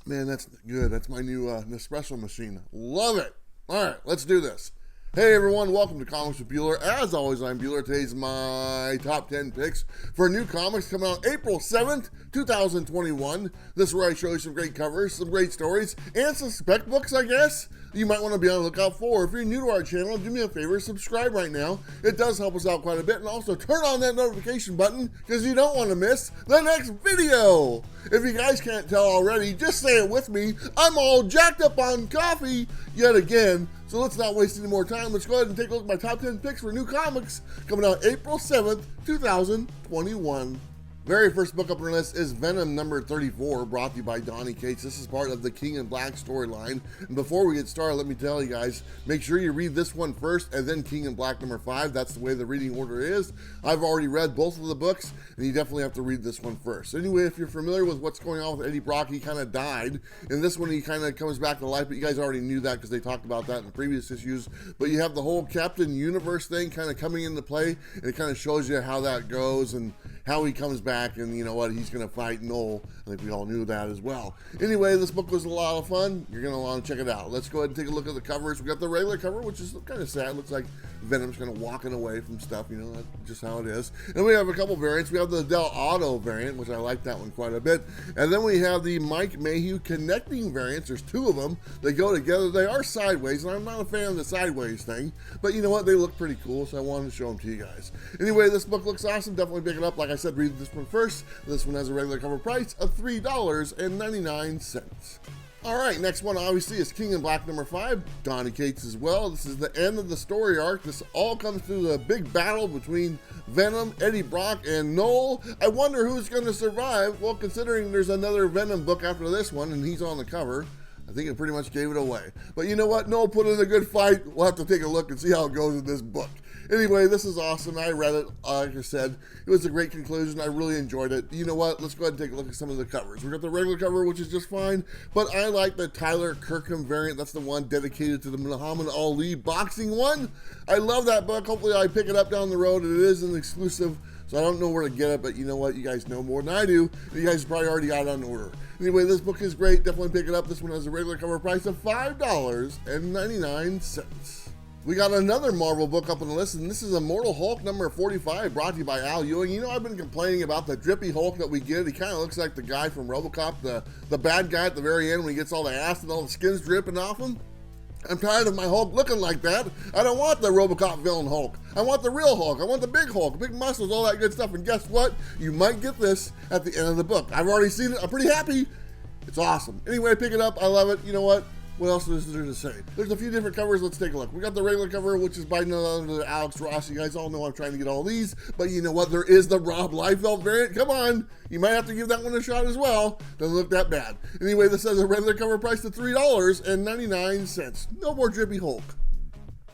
Man, that's good. That's my new Nespresso machine. Love it. All right, let's do this. Hey everyone, welcome to Comics with Bueller. As always, I'm Bueller. Today's my top 10 picks for new comics coming out April 7th, 2021. This is where I show you some great covers, some great stories, and some spec books, I guess, you might want to be on the lookout for. If you're new to our channel, do me a favor, subscribe right now. It does help us out quite a bit, and also turn on that notification button because you don't want to miss the next video. If you guys can't tell already, just say it with me. I'm all jacked up on coffee yet again. So let's not waste any more time. Let's go ahead and take a look at my top 10 picks for new comics coming out April 7th, 2021. Very first book up on our list is Venom number 34, brought to you by Donny Cates. This is part of the King in Black storyline. And before we get started, let me tell you guys, make sure you read this one first and then King in Black number 5. That's the way the reading order is. I've already read both of the books, and you definitely have to read this one first. Anyway, if you're familiar with what's going on with Eddie Brock, he kind of died. In this one, he kind of comes back to life, but you guys already knew that because they talked about that in the previous issues. But you have the whole Captain Universe thing kind of coming into play, and it kind of shows you how that goes and how he comes back, and you know what, he's going to fight Noel. I think we all knew that as well. Anyway, this book was a lot of fun. You're going to want to check it out. Let's go ahead and take a look at the covers. We got the regular cover, which is kind of sad. Looks like Venom's kind of walking away from stuff, you know, that's just how it is. And we have a couple variants. We have the Del Auto variant, which I like that one quite a bit. And then we have the Mike Mayhew connecting variants. There's two of them. They go together. They are sideways, and I'm not a fan of the sideways thing, but you know what? They look pretty cool, so I wanted to show them to you guys. Anyway, this book looks awesome. Definitely pick it up. Like I said, read this one first. This one has a regular cover price of $3.99. All right, next one obviously is King in Black number 5, Donny Cates as well. This is the end of the story arc. This all comes through the big battle between Venom, Eddie Brock, and Noel. I wonder who's going to survive. Well, considering there's another Venom book after this one, and he's on the cover, I think it pretty much gave it away. But you know what? Noel put in a good fight. We'll have to take a look and see how it goes in this book. Anyway, this is awesome. I read it. Like I said, it was a great conclusion. I really enjoyed it. You know what? Let's go ahead and take a look at some of the covers. We got the regular cover, which is just fine, but I like the Tyler Kirkham variant. That's the one dedicated to the Muhammad Ali boxing one. I love that book. Hopefully I pick it up down the road. It is an exclusive, so I don't know where to get it, but you know what? You guys know more than I do. You guys probably already got it on order. Anyway, this book is great. Definitely pick it up. This one has a regular cover price of $5.99. We got another Marvel book up on the list, and this is Immortal Hulk number 45, brought to you by Al Ewing. You know, I've been complaining about the drippy Hulk that we get. He kind of looks like the guy from RoboCop, the bad guy at the very end when he gets all the acid and all the skin's dripping off him. I'm tired of my Hulk looking like that. I don't want the RoboCop villain Hulk. I want the real Hulk. I want the big Hulk, big muscles, all that good stuff. And guess what? You might get this at the end of the book. I've already seen it. I'm pretty happy. It's awesome. Anyway, pick it up. I love it. You know what? What else is there to say? There's a few different covers. Let's take a look. We got the regular cover, which is by none other than Alex Ross. You guys all know I'm trying to get all these, but you know what? There is the Rob Liefeld variant. Come on. You might have to give that one a shot as well. Doesn't look that bad. Anyway, this has a regular cover price of $3.99. No more drippy Hulk.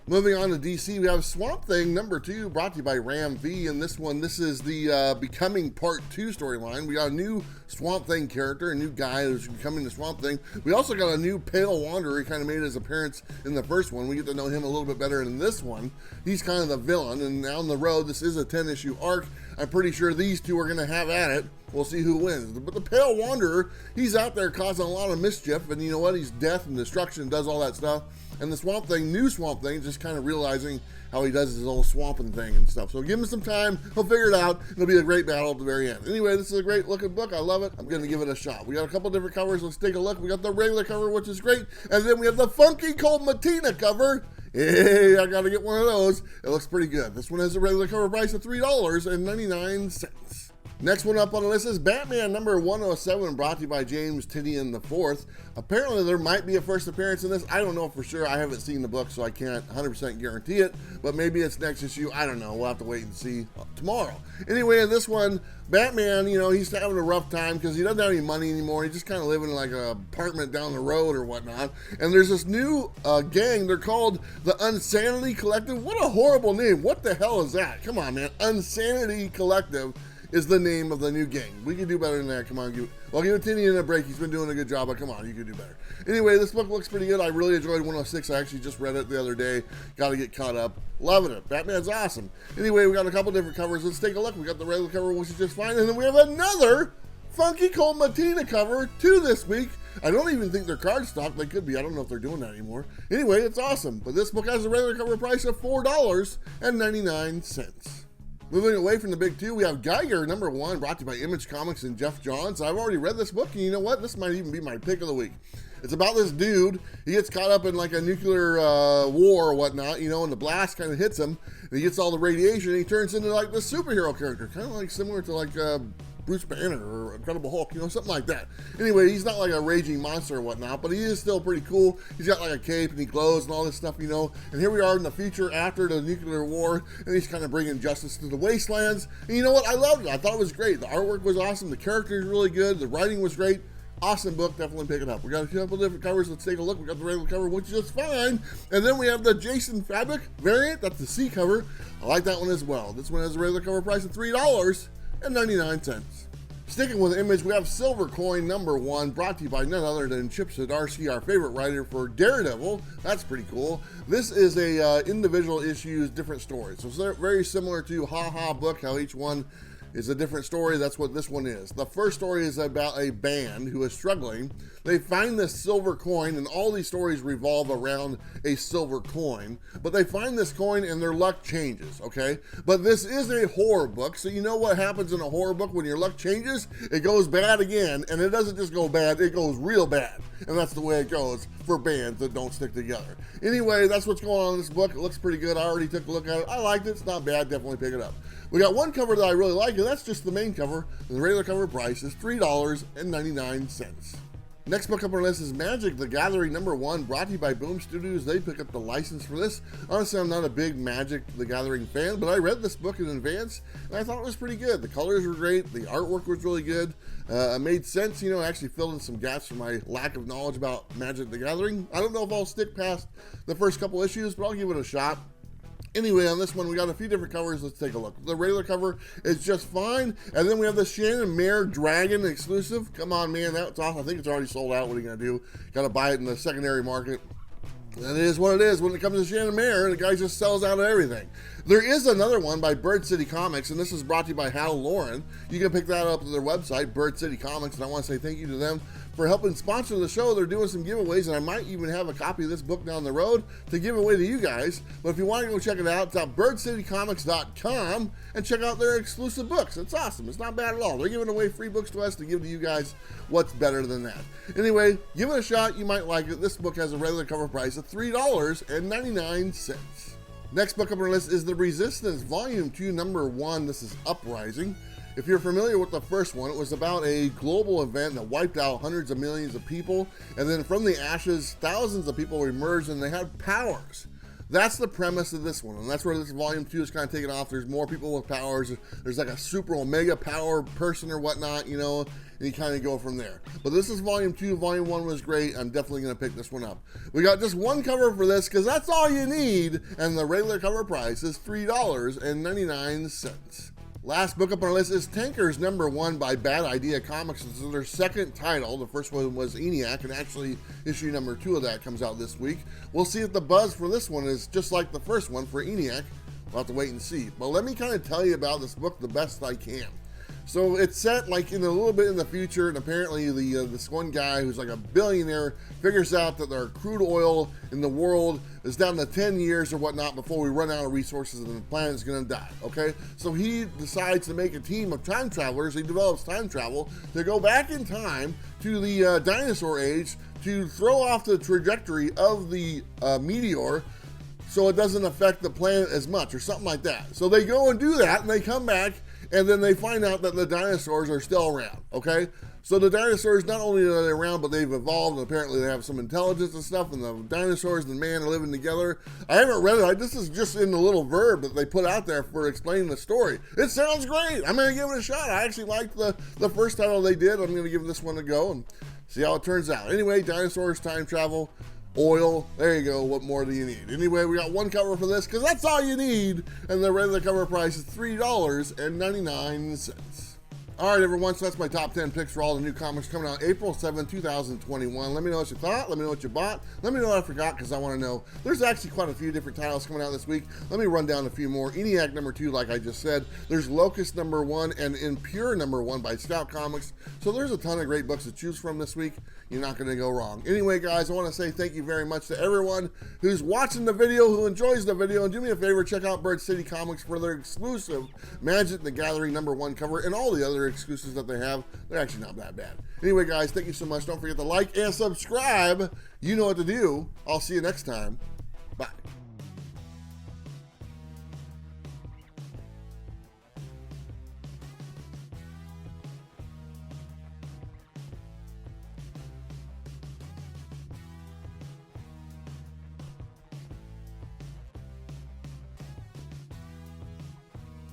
Moving on to DC, we have Swamp Thing number 2, brought to you by Ram V. And this is the Becoming Part 2 storyline. We got a new Swamp Thing character, a new guy who's becoming the Swamp Thing. We also got a new Pale Wanderer. He kind of made his appearance in the first one. We get to know him a little bit better in this one. He's kind of the villain, and down the road, this is a 10-issue arc. I'm pretty sure these two are going to have at it. We'll see who wins. But the Pale Wanderer, he's out there causing a lot of mischief, and you know what? He's death and destruction, does all that stuff. And the Swamp Thing, new Swamp Thing, just kind of realizing how he does his old swamping thing and stuff. So give him some time. He'll figure it out. It'll be a great battle at the very end. Anyway, this is a great looking book. I love it. I'm going to give it a shot. We got a couple different covers. Let's take a look. We got the regular cover, which is great. And then we have the Funky Cold Matina cover. Hey, I got to get one of those. It looks pretty good. This one has a regular cover price of $3.99. Next one up on the list is Batman number 107, brought to you by James Tynion IV. Apparently there might be a first appearance in this. I don't know for sure. I haven't seen the book, so I can't 100% guarantee it. But maybe it's next issue. I don't know. We'll have to wait and see tomorrow. Anyway, in this one, Batman, you know, he's having a rough time because he doesn't have any money anymore. He's just kind of living in like an apartment down the road or whatnot. And there's this new gang. They're called the Unsanity Collective. What a horrible name. What the hell is that? Come on, man. Unsanity Collective is the name of the new gang. We can do better than that. Come on, give Tynion a break. He's been doing a good job, but come on, you can do better. Anyway, this book looks pretty good. I really enjoyed 106. I actually just read it the other day. Got to get caught up. Loving it. Batman's awesome. Anyway, we got a couple different covers. Let's take a look. We got the regular cover, which is just fine, and then we have another Funky Cold Matina cover, 2 this week. I don't even think they're cardstock. They could be. I don't know if they're doing that anymore. Anyway, it's awesome. But this book has a regular cover price of $4.99. Moving away from the big two, we have Geiger #1, brought to you by Image Comics and Jeff Johns. I've already read this book, and you know what? This might even be my pick of the week. It's about this dude. He gets caught up in like a nuclear war or whatnot, you know, and the blast kind of hits him, and he gets all the radiation, and he turns into like this superhero character, kind of like similar to like Bruce Banner or Incredible Hulk, you know, something like that. Anyway, he's not like a raging monster or whatnot, but he is still pretty cool. He's got like a cape and he glows and all this stuff, you know. And here we are in the future after the nuclear war, and he's kind of bringing justice to the wastelands. And you know what? I loved it. I thought it was great. The artwork was awesome. The characters really good. The writing was great. Awesome book. Definitely pick it up. We got a couple different covers. Let's take a look. We got the regular cover, which is just fine. And then we have the Jason Fabric variant. That's the C cover. I like that one as well. This one has a regular cover price of $3.99. Sticking with Image, we have Silver Coin #1, brought to you by none other than Chip Zdarsky, our favorite writer for Daredevil. That's pretty cool. This is a individual issues, different stories. So it's very similar to Ha Ha Book, how each one is a different story. That's what this one is. The first story is about a band who is struggling. They find this silver coin, and all these stories revolve around a silver coin. But they find this coin and their luck changes, okay? But this is a horror book, so you know what happens in a horror book when your luck changes? It goes bad again, and it doesn't just go bad, it goes real bad. And that's the way it goes for bands that don't stick together. Anyway, that's what's going on in this book. It looks pretty good. I already took a look at it. I liked it. It's not bad. Definitely pick it up. We got one cover that I really like, and that's just the main cover. The regular cover price is $3.99. Next book up on our list is Magic: The Gathering #1, brought to you by Boom Studios. They pick up the license for this. Honestly, I'm not a big Magic: The Gathering fan, but I read this book in advance, and I thought it was pretty good. The colors were great. The artwork was really good. It made sense, you know, actually filled in some gaps for my lack of knowledge about Magic: The Gathering. I don't know if I'll stick past the first couple issues, but I'll give it a shot. Anyway, on this one, we got a few different covers. Let's take a look. The regular cover is just fine. And then we have the Shannon Mare Dragon exclusive. Come on, man. That's awesome. I think it's already sold out. What are you going to do? Got to buy it in the secondary market. That is what it is when it comes to Shannon Mare. The guy just sells out of everything. There is another one by Bird City Comics, and this is brought to you by Hal Lauren. You can pick that up at their website, Bird City Comics, and I want to say thank you to them for helping sponsor the show. They're doing some giveaways, and I might even have a copy of this book down the road to give away to you guys. But if you want to go check it out, it's at birdcitycomics.com and check out their exclusive books. It's awesome. It's not bad at all. They're giving away free books to us to give to you guys. What's better than that? Anyway, give it a shot. You might like it. This book has a regular cover price of $3.99. Next book up on our list is The Resistance, Volume 2, #1. This is Uprising. If you're familiar with the first one, it was about a global event that wiped out hundreds of millions of people, and then from the ashes, thousands of people emerged and they had powers. That's the premise of this one, and that's where this volume 2 is kind of taking off. There's more people with powers. There's like a super omega power person or whatnot, you know, and you kind of go from there. But this is volume 2. Volume 1 was great. I'm definitely going to pick this one up. We got just one cover for this because that's all you need, and the regular cover price is $3.99. Last book up on our list is Tankers #1 by Bad Idea Comics. This is their second title. The first one was ENIAC, and actually issue #2 of that comes out this week. We'll see if the buzz for this one is just like the first one for ENIAC. We'll have to wait and see. But let me kind of tell you about this book the best I can. So it's set like in a little bit in the future, and apparently this one guy who's like a billionaire figures out that their crude oil in the world is down to 10 years or whatnot before we run out of resources and the planet's gonna die, okay? So he decides to make a team of time travelers. He develops time travel to go back in time to the dinosaur age to throw off the trajectory of the meteor so it doesn't affect the planet as much or something like that. So they go and do that, and they come back, and then they find out that the dinosaurs are still around, okay? So the dinosaurs, not only are they around, but they've evolved, and apparently they have some intelligence and stuff, and the dinosaurs and man are living together. I haven't read it. This is just in the little verb that they put out there for explaining the story. It sounds great. I'm going to give it a shot. I actually liked the first title they did. I'm going to give this one a go and see how it turns out. Anyway, dinosaurs, time travel, oil, there you go. What more do you need? Anyway, we got one cover for this because that's all you need, and the regular cover price is $3.99. All right, everyone, so that's my top 10 picks for all the new comics coming out April 7, 2021. Let me know what you thought. Let me know what you bought. Let me know what I forgot, because I want to know. There's actually quite a few different titles coming out this week. Let me run down a few more. ENIAC #2, like I just said. There's Locust #1 and Impure #1 by Scout Comics. So there's a ton of great books to choose from this week. You're not going to go wrong. Anyway, guys, I want to say thank you very much to everyone who's watching the video, who enjoys the video. And do me a favor, check out Bird City Comics for their exclusive Magic the Gathering #1 cover and all the other exclusives that they have. They're actually not that bad. Anyway, guys, thank you so much. Don't forget to like and subscribe. You know what to do. I'll see you next time. Bye.